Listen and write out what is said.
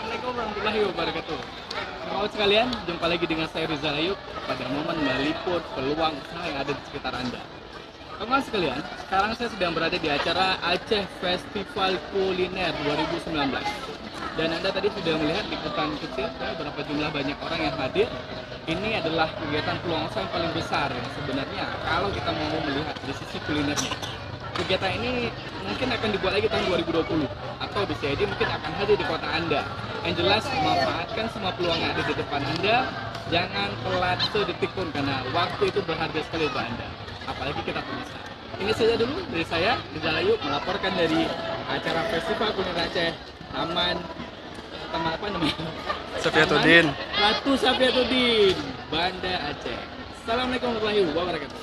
Assalamualaikum warahmatullahi wabarakatuh. Kawan sekalian, jumpa lagi dengan saya Rizal Ayub pada momen meliput peluang usaha yang ada di sekitar Anda. Kawan sekalian, sekarang saya sedang berada di acara Aceh Festival Kuliner 2019. Dan Anda tadi sudah melihat liputan kecil, ya, berapa jumlah banyak orang yang hadir. Ini adalah kegiatan peluang usaha yang paling besar yang sebenarnya kalau kita mau melihat dari sisi kulinernya. Kegiatan ini mungkin akan dibuat lagi tahun 2020 atau bisa jadi mungkin akan hadir di kota Anda. Yang jelas manfaatkan semua peluang yang ada di depan Anda, jangan telat sedetik pun karena waktu itu berharga sekali buat Anda. Apalagi kita pemirsa. Ini saja dulu dari saya, Rizal Ayub, melaporkan dari acara Festival Kuliner Aceh Taman apa namanya? Safiatuddin. Ratu Safiatuddin, Banda Aceh. Assalamualaikum warahmatullahi wabarakatuh.